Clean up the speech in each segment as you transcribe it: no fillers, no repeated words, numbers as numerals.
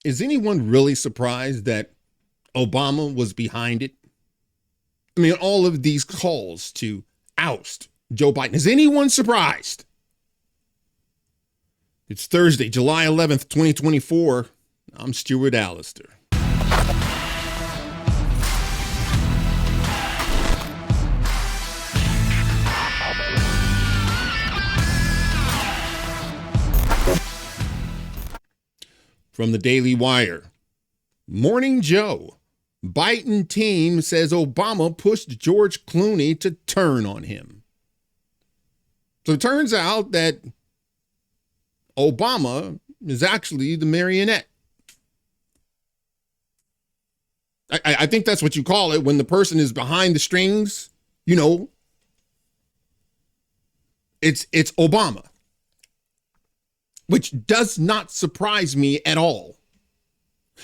Is anyone really surprised that Obama was behind it? I mean, all of these calls to oust Joe Biden. Is anyone surprised? It's Thursday, July 11th, 2024. I'm Stuart Allister. From the Daily Wire, Morning Joe. Biden team says Obama pushed George Clooney to turn on him. So it turns out that Obama is actually the marionette. I think that's what you call it when the person is behind the strings. You know, it's Obama, which does not surprise me at all.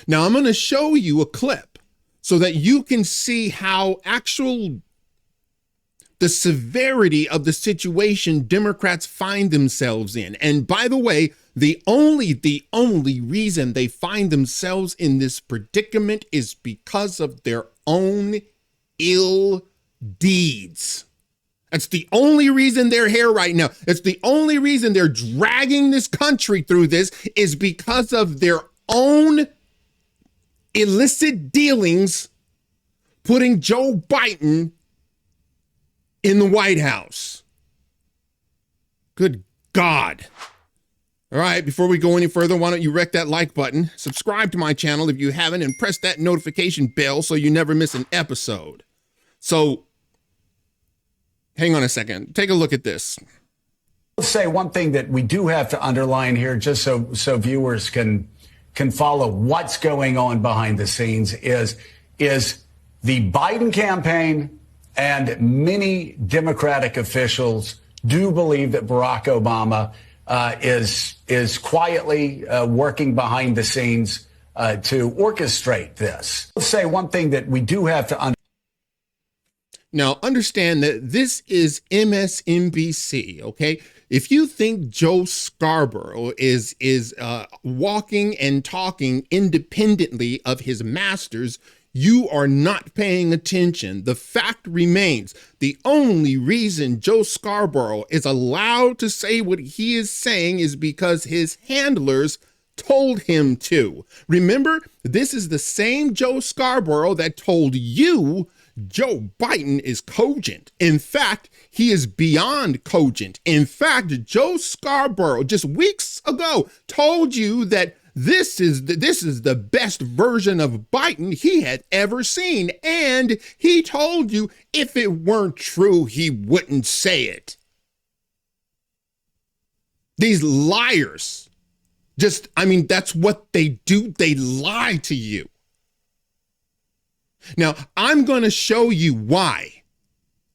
Now, I'm going to show you a clip so that you can see how the severity of the situation Democrats find themselves in. And by the way, the only reason they find themselves in this predicament is because of their own ill deeds. That's the only reason they're here right now. It's the only reason they're dragging this country through this is because of their own illicit dealings, putting Joe Biden in the White House. Good God. All right, before we go any further, why don't you wreck that like button, subscribe to my channel if you haven't, and press that notification bell so you never miss an episode. So, hang on a second. Take a look at this. Let's say one thing that we do have to underline here, just so viewers can follow what's going on behind the scenes, is the Biden campaign and many Democratic officials do believe that Barack Obama is quietly working behind the scenes to orchestrate this. Let's say one thing that we do have to Now, understand that this is MSNBC, okay? If you think Joe Scarborough is walking and talking independently of his masters, you are not paying attention. The fact remains, the only reason Joe Scarborough is allowed to say what he is saying is because his handlers told him to. Remember, this is the same Joe Scarborough that told you Joe Biden is cogent. In fact, he is beyond cogent. In fact, Joe Scarborough just weeks ago told you that this is the best version of Biden he had ever seen. And he told you if it weren't true, he wouldn't say it. These liars, that's what they do. They lie to you. Now, I'm going to show you why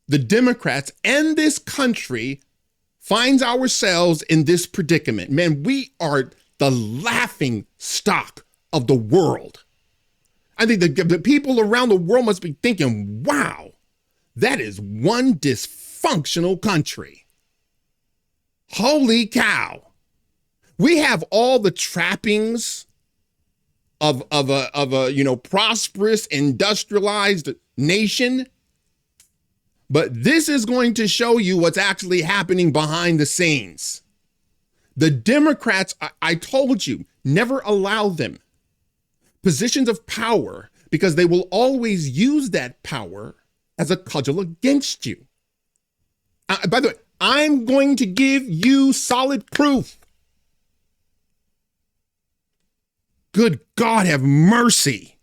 the Democrats and this country finds ourselves in this predicament. Man, we are the laughing stock of the world. I think the people around the world must be thinking, wow, that is one dysfunctional country. Holy cow. We have all the trappings of a prosperous, industrialized nation. But this is going to show you what's actually happening behind the scenes. The Democrats, I told you, never allow them positions of power because they will always use that power as a cudgel against you. By the way, I'm going to give you solid proof. Good God, have mercy.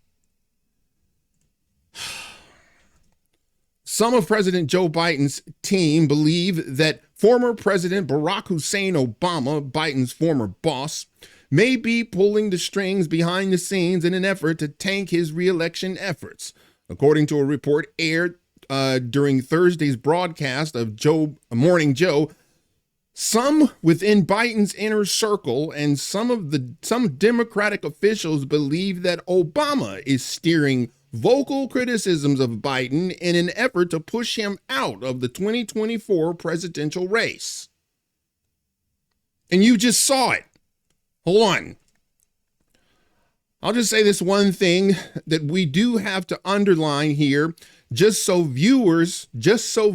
Some of President Joe Biden's team believe that former President Barack Hussein Obama, Biden's former boss, may be pulling the strings behind the scenes in an effort to tank his re-election efforts. According to a report aired during Thursday's broadcast of Morning Joe, some within Biden's inner circle and some Democratic officials believe that Obama is steering vocal criticisms of Biden in an effort to push him out of the 2024 presidential race. And you just saw it. Hold on. I'll just say this one thing that we do have to underline here, just so viewers, this is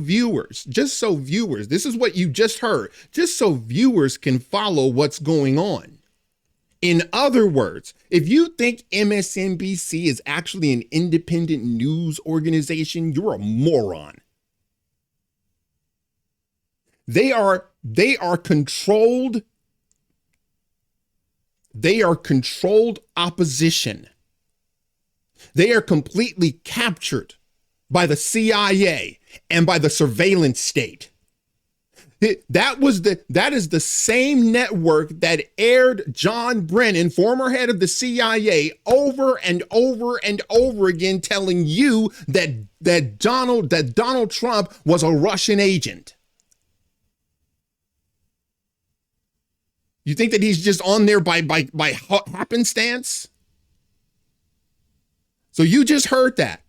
what you just heard, just so viewers can follow what's going on. In other words, if you think MSNBC is actually an independent news organization, you're a moron. They are controlled. They are controlled opposition. They are completely captured by the CIA and by the surveillance state. That is the same network that aired John Brennan, former head of the CIA, over and over and over again, telling you that Donald Trump was a Russian agent. You think that he's just on there by happenstance? So you just heard that.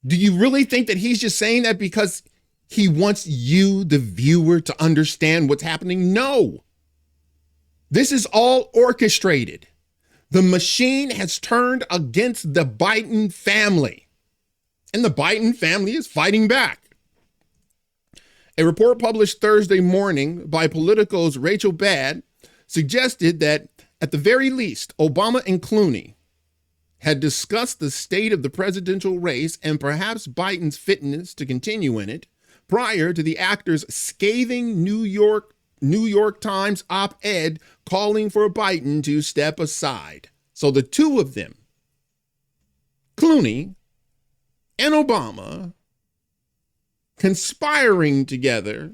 Do you really think that he's just saying that because he wants you, the viewer, to understand what's happening? No. This is all orchestrated. The machine has turned against the Biden family, and the Biden family is fighting back. A report published Thursday morning by Politico's Rachel Badd suggested that, at the very least, Obama and Clooney had discussed the state of the presidential race and perhaps Biden's fitness to continue in it prior to the actor's scathing New York Times op-ed calling for Biden to step aside. So the two of them, Clooney and Obama, conspiring together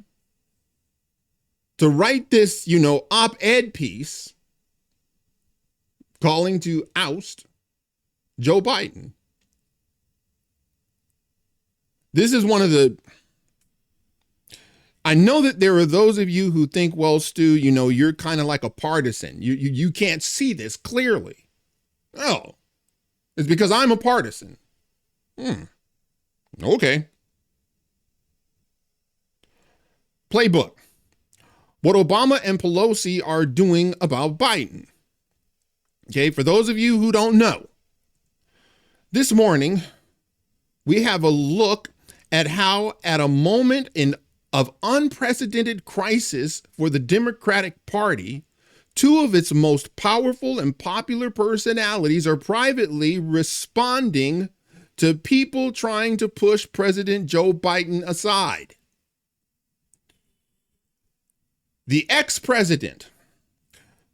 to write this, op-ed piece calling to oust Joe Biden. This is one of the, I know that there are those of you who think, well, Stu, you're kind of like a partisan. You can't see this clearly. Oh, it's because I'm a partisan. Okay. Playbook. What Obama and Pelosi are doing about Biden. Okay, for those of you who don't know, this morning we have a look at how, at a moment of unprecedented crisis for the Democratic Party, two of its most powerful and popular personalities are privately responding to people trying to push President Joe Biden aside. The ex-president,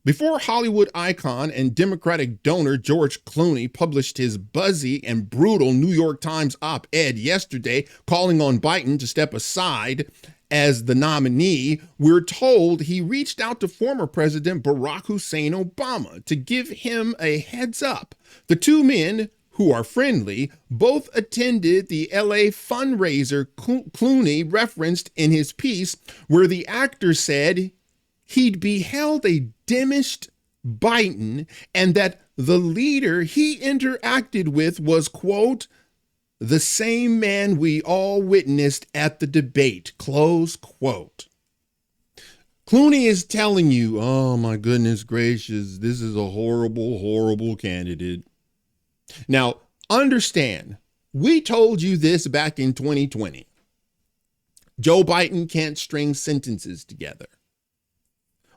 before Hollywood icon and Democratic donor George Clooney published his buzzy and brutal New York Times op-ed yesterday calling on Biden to step aside as the nominee, we're told he reached out to former President Barack Hussein Obama to give him a heads up. The two men, who are friendly, both attended the LA fundraiser Clooney referenced in his piece, where the actor said he'd beheld a diminished Biden and that the leader he interacted with was, quote, the same man we all witnessed at the debate, close quote. Clooney is telling you, oh my goodness gracious, this is a horrible, horrible candidate. Now, understand, we told you this back in 2020. Joe Biden can't string sentences together.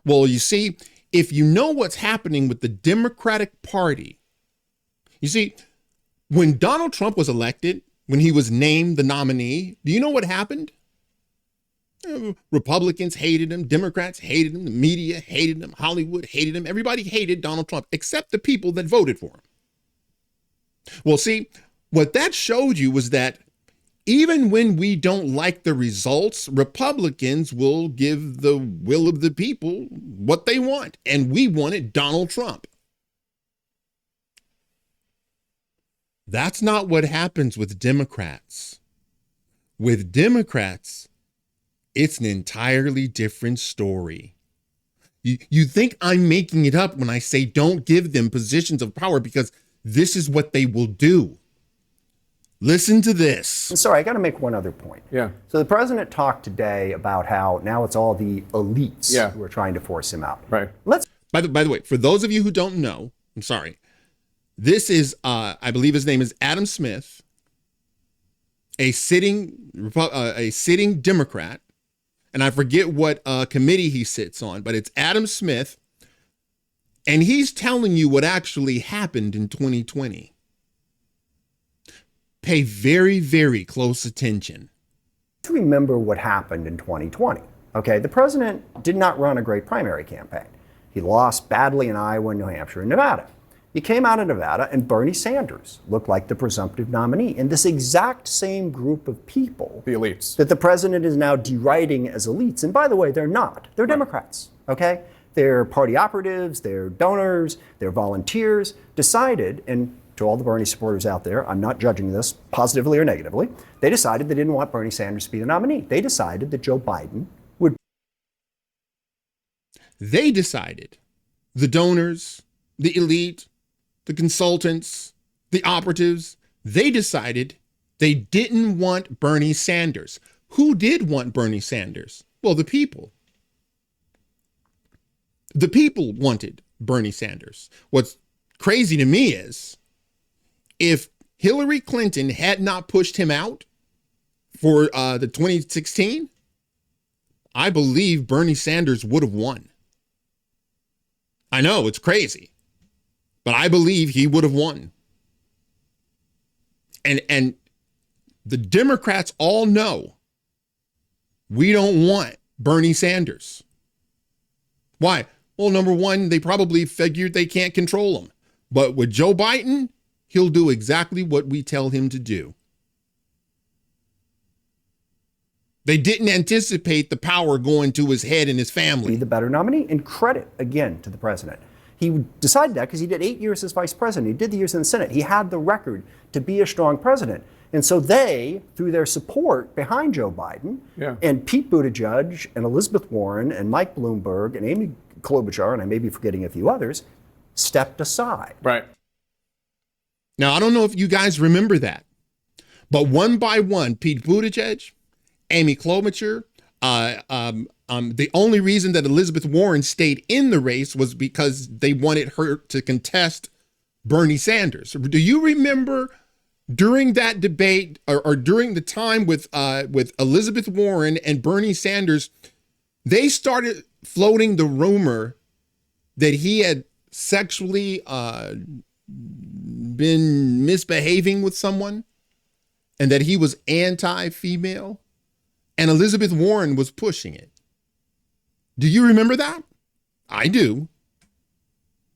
Well, you see, if you know what's happening with the Democratic Party, you see, when Donald Trump was elected, when he was named the nominee, do you know what happened? Republicans hated him, Democrats hated him, the media hated him, Hollywood hated him, everybody hated Donald Trump except the people that voted for him. Well, see, what that showed you was that even when we don't like the results, Republicans will give the will of the people what they want. And we wanted Donald Trump. That's not what happens with Democrats. With Democrats, it's an entirely different story. You think I'm making it up when I say don't give them positions of power, because this is what they will do. Listen to this. I'm sorry, I got to make one other point. Yeah. So the president talked today about how now it's all the elites who are trying to force him out. Right. By the way, for those of you who don't know, I'm sorry. This is, I believe his name is Adam Smith, a sitting Democrat, and I forget what committee he sits on, but it's Adam Smith, and he's telling you what actually happened in 2020. Pay very, very close attention. To remember what happened in 2020. Okay, the president did not run a great primary campaign. He lost badly in Iowa, New Hampshire, and Nevada. He came out of Nevada, and Bernie Sanders looked like the presumptive nominee. And this exact same group of people, the elites, that the president is now deriding as elites. And by the way, they're not. They're Democrats, okay? They're party operatives, they're donors, they're volunteers, decided, and to all the Bernie supporters out there, I'm not judging this positively or negatively, they decided they didn't want Bernie Sanders to be the nominee. They decided that Joe Biden would. They decided, the donors, the elite, the consultants, the operatives, they decided they didn't want Bernie Sanders. Who did want Bernie Sanders? Well, the people. The people wanted Bernie Sanders. What's crazy to me is if Hillary Clinton had not pushed him out for the 2016, I believe Bernie Sanders would have won. I know it's crazy, but I believe he would have won. And the Democrats all know we don't want Bernie Sanders. Why? Well, number one, they probably figured they can't control him. But with Joe Biden, he'll do exactly what we tell him to do. They didn't anticipate the power going to his head and his family. Be the better nominee, and credit again to the president. He decided that because he did 8 years as vice president. He did the years in the Senate. He had the record to be a strong president. And so they, through their support behind Joe Biden, and Pete Buttigieg and Elizabeth Warren and Mike Bloomberg and Amy Klobuchar, and I may be forgetting a few others, stepped aside. Right. Now, I don't know if you guys remember that, but one by one, Pete Buttigieg, Amy Klobuchar, the only reason that Elizabeth Warren stayed in the race was because they wanted her to contest Bernie Sanders. Do you remember during that debate or during the time with Elizabeth Warren and Bernie Sanders, they started floating the rumor that he had sexually been misbehaving with someone and that he was anti-female, and Elizabeth Warren was pushing it. Do you remember that? I do.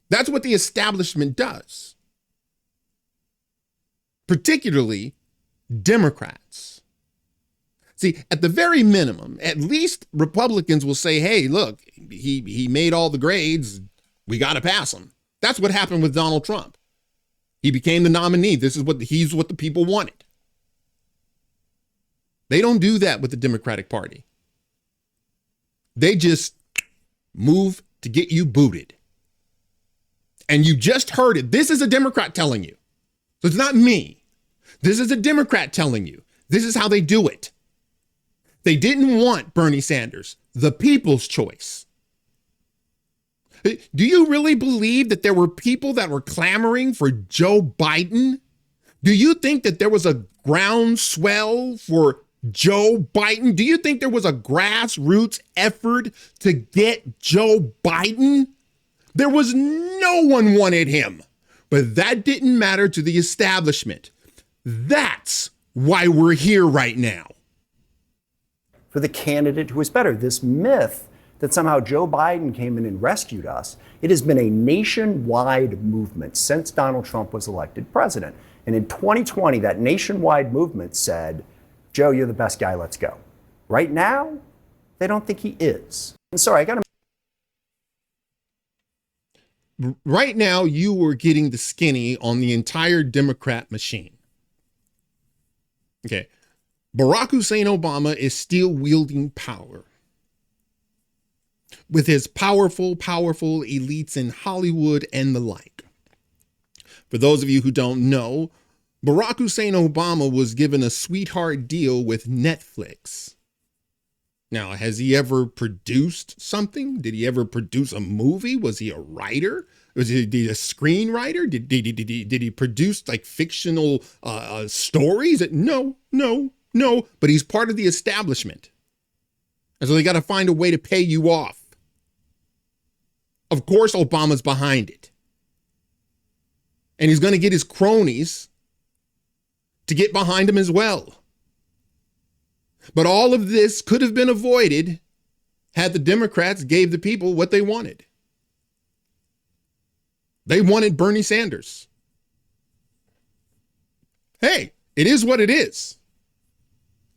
That's what the establishment does. Particularly Democrats. See, at the very minimum, at least Republicans will say, hey, look, he made all the grades. We got to pass him. That's what happened with Donald Trump. He became the nominee. He's what the people wanted. They don't do that with the Democratic Party. They just move to get you booted. And you just heard it. This is a Democrat telling you. So it's not me. This is a Democrat telling you. This is how they do it. They didn't want Bernie Sanders, the people's choice. Do you really believe that there were people that were clamoring for Joe Biden? Do you think that there was a groundswell for Joe Biden? Do you think there was a grassroots effort to get Joe Biden? There was no one wanted him, but that didn't matter to the establishment. That's why we're here right now. For the candidate who is better, this myth that somehow Joe Biden came in and rescued us, it has been a nationwide movement since Donald Trump was elected president. And in 2020, that nationwide movement said, Joe, you're the best guy, let's go. Right now, they don't think he is. I'm sorry, I got to. Right now, you were getting the skinny on the entire Democrat machine. Okay. Barack Hussein Obama is still wielding power with his powerful elites in Hollywood and the like. For those of you who don't know, Barack Hussein Obama was given a sweetheart deal with Netflix. Now, has he ever produced something? Did he ever produce a movie? Was he a writer? Was he a screenwriter? Did he produce like fictional stories? No, no, no. But he's part of the establishment. And so they got to find a way to pay you off. Of course, Obama's behind it. And he's going to get his cronies to get behind him as well. But all of this could have been avoided had the Democrats gave the people what they wanted. They wanted Bernie Sanders. Hey, it is what it is.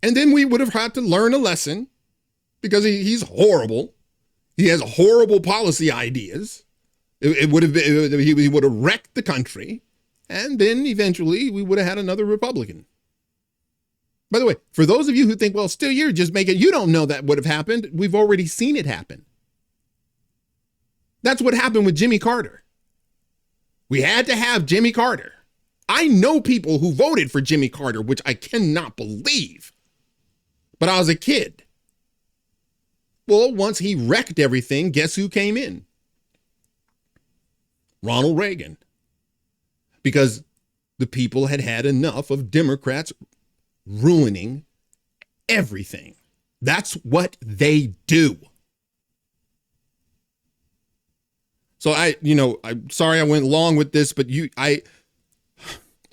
And then we would have had to learn a lesson because he's horrible. He has horrible policy ideas. It would have been, he would have wrecked the country. And then eventually we would have had another Republican. By the way, for those of you who think, well, still you're just making, you don't know that would have happened. We've already seen it happen. That's what happened with Jimmy Carter. We had to have Jimmy Carter. I know people who voted for Jimmy Carter, which I cannot believe. But I was a kid. Well, once he wrecked everything, guess who came in? Ronald Reagan. Because the people had had enough of Democrats ruining everything. That's what they do. So I'm sorry I went long with this, but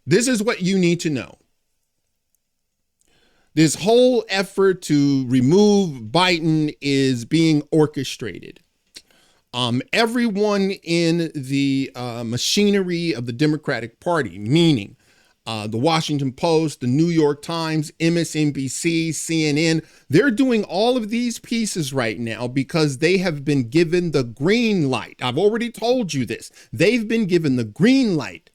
this is what you need to know. This whole effort to remove Biden is being orchestrated. Everyone in the machinery of the Democratic Party, meaning the Washington Post, the New York Times, MSNBC, CNN, they're doing all of these pieces right now because they have been given the green light. I've already told you this. They've been given the green light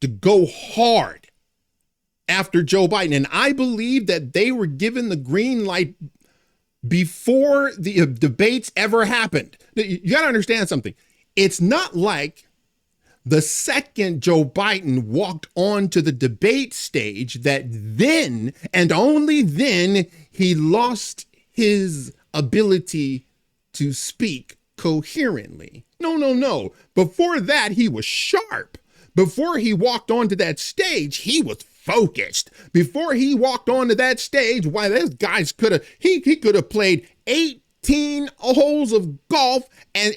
to go hard after Joe Biden. And I believe that they were given the green light before the debates ever happened. You got to understand something. It's not like the second Joe Biden walked onto the debate stage that then and only then he lost his ability to speak coherently. No. Before that, he was sharp. Before he walked onto that stage, he was focused. Before he walked onto that stage, why, those guys he could have played 18 holes of golf and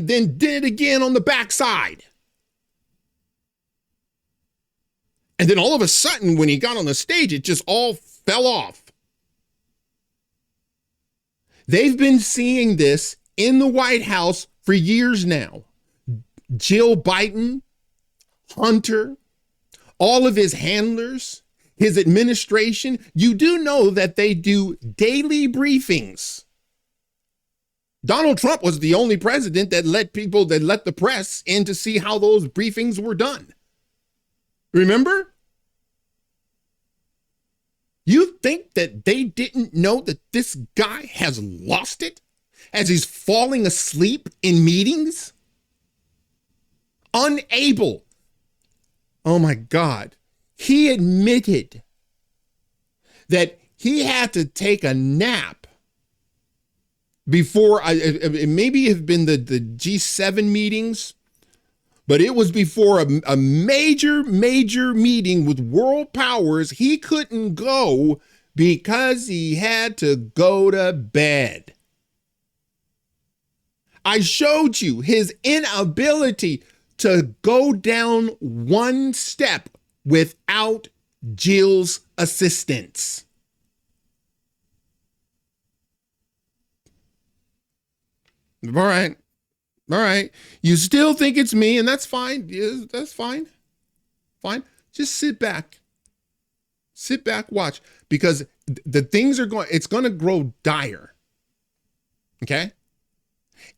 then did it again on the backside. And then all of a sudden, when he got on the stage, it just all fell off. They've been seeing this in the White House for years now. Jill Biden, Hunter, all of his handlers, his administration, you do know that they do daily briefings. Donald Trump was the only president that let the press in to see how those briefings were done. Remember? You think that they didn't know that this guy has lost it as he's falling asleep in meetings? Unable. Oh my God. He admitted that he had to take a nap before, it maybe have been the G7 meetings, but it was before a major meeting with world powers. He couldn't go because he had to go to bed. I showed you his inability to go down one step without Jill's assistance. All right. You still think it's me, and that's fine. Yeah, that's fine. Fine. Just sit back. Sit back, watch. Because the things it's going to grow dire. Okay?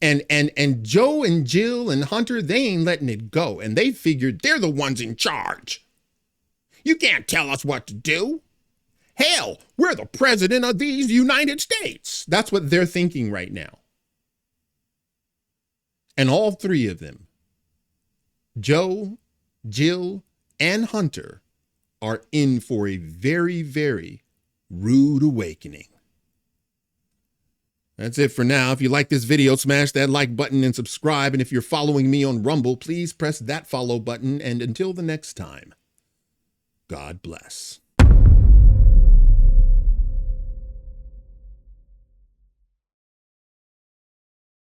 And Joe and Jill and Hunter, they ain't letting it go. And they figured they're the ones in charge. You can't tell us what to do. Hell, we're the president of these United States. That's what they're thinking right now. And all three of them, Joe, Jill, and Hunter, are in for a very, very rude awakening. That's it for now. If you like this video, smash that like button and subscribe. And if you're following me on Rumble, please press that follow button. And until the next time, God bless.